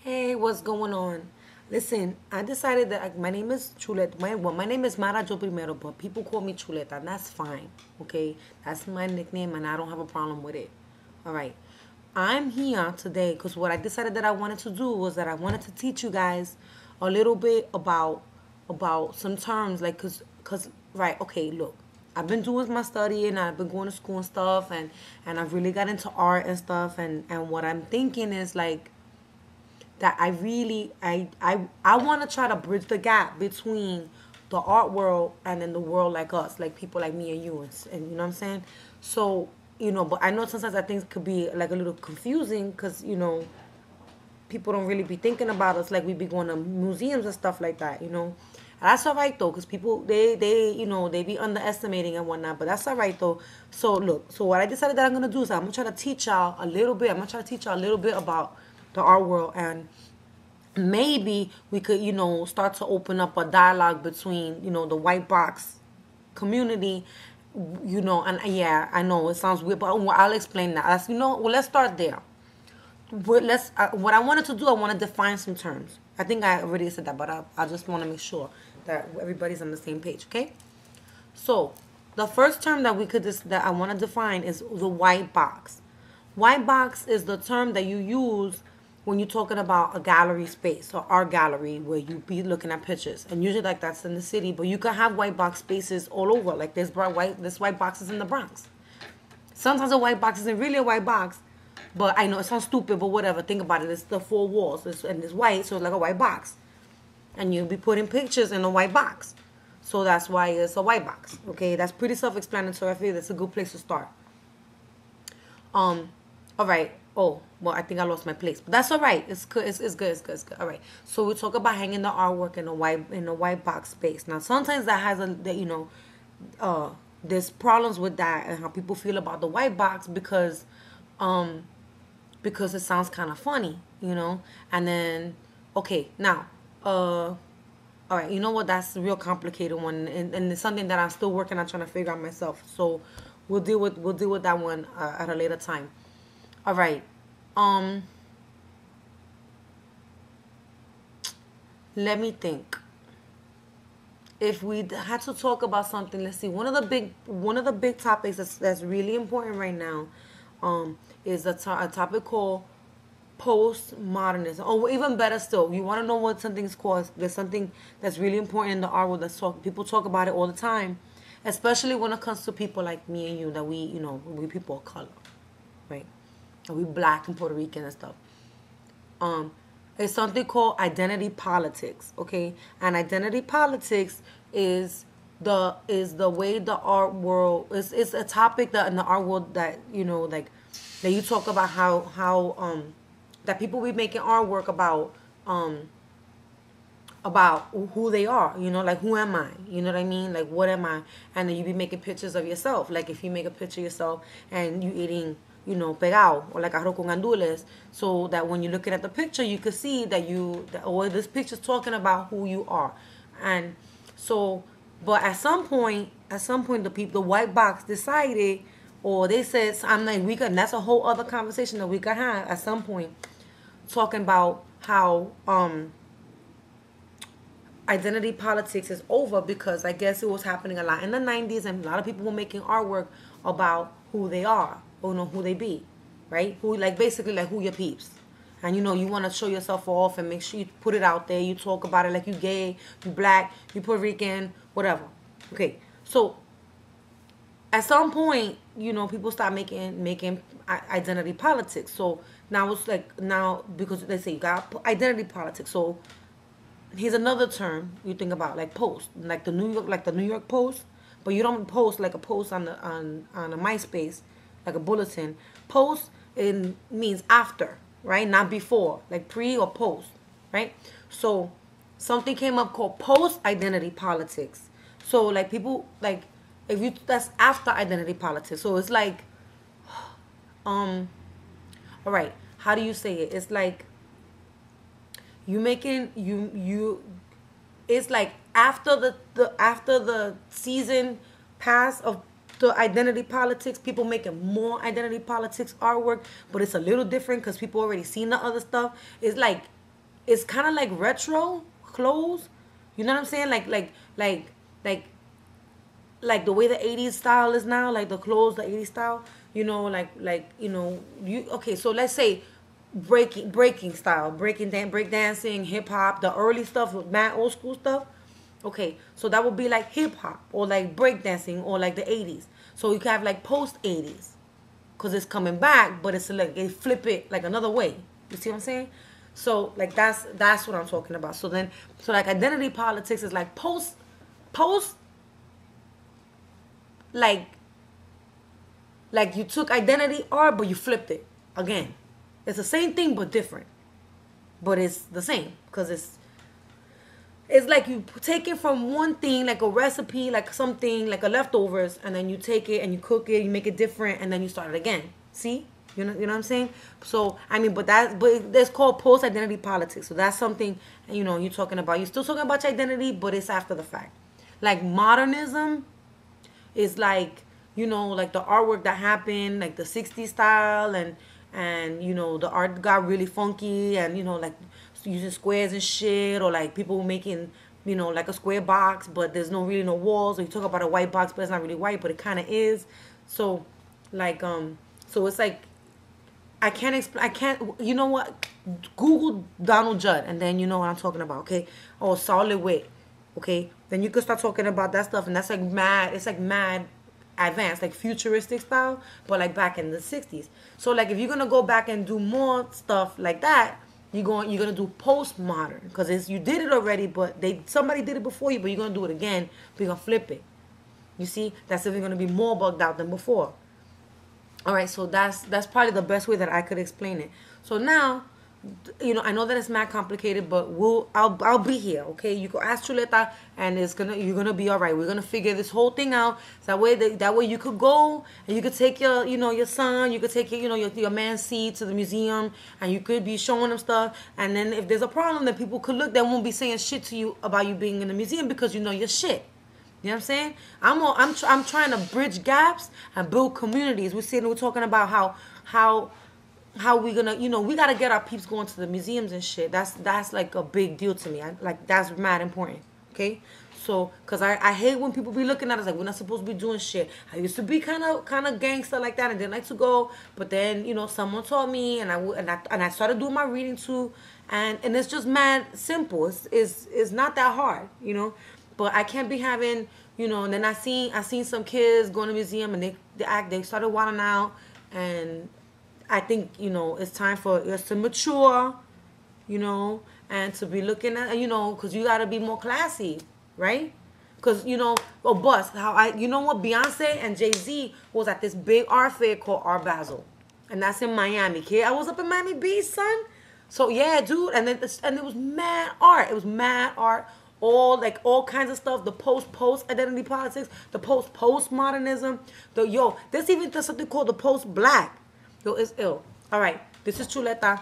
Hey, what's going on? Listen, I decided that my name is Chuleta. My name is Mara Yo Primero, but people call me Chuleta, and that's fine. Okay, that's my nickname, and I don't have a problem with it. All right, I'm here today because what I decided that I wanted to do was that I wanted to teach you guys a little bit about some terms, like cause right. Okay, look, I've been doing my studying, I've been going to school and stuff, and I've really got into art and stuff, and what I'm thinking is like that I really I want to try to bridge the gap between the art world and then the world like us, like people like me and you, and you know what I'm saying. So but I know sometimes that things could be like a little confusing because people don't really be thinking about us like we be going to museums and stuff like that. That's all right though, because people they be underestimating and whatnot, but that's all right though. So look, so what I decided that I'm gonna do is I'm gonna try to teach y'all a little bit. I'm gonna try to teach y'all a little bit about the art world, and maybe we could start to open up a dialogue between the white box community, and yeah, I know it sounds weird, but I'll explain that. Well, let's start there. What I wanted to do, I want to define some terms. I think I already said that, but I just want to make sure that everybody's on the same page. Okay, so the first term that that I want to define is the white box. White box is the term that you use when you're talking about a gallery space or art gallery where you be looking at pictures, and usually like that's in the city, but you can have white box spaces all over. Like this white boxes in the Bronx. Sometimes a white box isn't really a white box, but I know it sounds stupid, but whatever. Think about it. It's the four walls, and it's white, so it's like a white box. And you'll be putting pictures in a white box. So that's why it's a white box. Okay, that's pretty self-explanatory. I feel that's a good place to start. All right. Oh, well, I think I lost my place, but that's all right. It's good. It's good. It's good. It's good. All right. So we talk about hanging the artwork in a white box space. Now, sometimes that has there's problems with that and how people feel about the white box because it sounds kind of funny. And then, okay, now, all right, you know what? That's a real complicated one, and it's something that I'm still working on trying to figure out myself. So we'll deal with that one at a later time. All right. Um, Let me think. If we had to talk about something, let's see. One of the big topics that's really important right now, is a topic called postmodernism. Oh, even better still, you want to know what something's called? There's something that's really important in the art world. People talk about it all the time, especially when it comes to people like me and you, that we people of color, right? And we black and Puerto Rican and stuff. um it's something called identity politics. Okay, and identity politics is the way the art world is a topic that in the art world that like that you talk about how that people be making artwork about who they are, like who am I, you know what I mean, like what am I, and then you be making pictures of yourself, like if you make a picture of yourself and you eating, pegao or like arroz con gandules, so that when you're looking at the picture you could see or this picture's talking about who you are. And so, but at some point the white box decided, or they said, I'm like, we could, that's a whole other conversation that we could have at some point, talking about how identity politics is over, because I guess it was happening a lot in the 90s, and a lot of people were making artwork about who they are, or who they be, right? Who, like, basically like who your peeps. And you want to show yourself off and make sure you put it out there. You talk about it like you gay, you black, you Puerto Rican, whatever. Okay, so at some point, people start making identity politics. So now it's like, now because they say you got identity politics, so here's another term you think about, like post, like the New York Post, but you don't post like a post on a MySpace, like a bulletin. Post, it means after, right? Not before, like pre or post, right? So something came up called post identity politics. So like people, like, if you, that's after identity politics. So it's like, um all right, how do you say it? It's like you making you it's like after the season pass of the identity politics, people making more identity politics artwork, but it's a little different because people already seen the other stuff. It's like it's kind of like retro clothes. You know what I'm saying? Like like the way the 80s style is now, like the clothes, the 80s style, you okay, so let's say breaking style, break dancing, hip hop, the early stuff with mad old school stuff. Okay, so that would be like hip hop or like break dancing or like the 80s. So you can have like post 80s because it's coming back, but it's like they flip it like another way. You see what I'm saying? So like that's what I'm talking about. So like identity politics is like post like like you took identity art but you flipped it again. It's the same thing but different, but it's the same because it's like you take it from one thing, like a recipe, like something like a leftovers, and then you take it and you cook it, you make it different, and then you start it again. See, you know what I'm saying? So I mean, but that's called post identity politics. So that's something you're talking about. You're still talking about your identity, but it's after the fact. Like modernism is like like the artwork that happened like the 60s style, and the art got really funky, and like using squares and shit, or like people making like a square box but there's really no walls, or you talk about a white box but it's not really white but it kind of is. So like so it's like I can't explain. I can't. You know what? Google Donald Judd, and then you know what I'm talking about. Okay. Oh, solid wit. Okay. Then you could start talking about that stuff, and that's like mad. It's like mad advanced, like futuristic style, but like back in the 60s. So like if you're gonna go back and do more stuff like that, you're gonna do postmodern because you did it already, but somebody did it before you, but you're gonna do it again. But you're gonna flip it. You see, that's even gonna be more bugged out than before. All right, so that's probably the best way that I could explain it. So now, I know that it's mad complicated, but I'll be here, okay? You go ask Chuleta, and you're gonna be all right. We're gonna figure this whole thing out. So that way you could go and you could take your son, you could take your man's seed to the museum, and you could be showing them stuff. And then if there's a problem, then people could look. They won't be saying shit to you about you being in the museum because you know your shit. You know what I'm saying? I'm trying to bridge gaps and build communities. We're talking about how we gonna we gotta get our peeps going to the museums and shit. That's like a big deal to me. That's mad important. Okay, so cause I hate when people be looking at us like we're not supposed to be doing shit. I used to be kind of gangster like that and didn't like to go, but then someone taught me and I started doing my reading too, and it's just mad simple. It's not that hard, But I can't be having, and then I seen some kids going to museum and they started wilding out, and I think, it's time for us to mature, and to be looking at, because you got to be more classy, right? Because, bust, what, Beyonce and Jay-Z was at this big art fair called Art Basel, and that's in Miami, kid. I was up in Miami Beach, son. So, yeah, dude, and it was mad art. It was mad art. All kinds of stuff, the post identity politics, the postmodernism, there's even something called the post-black. Yo, it's ill. All right, this is Chuleta.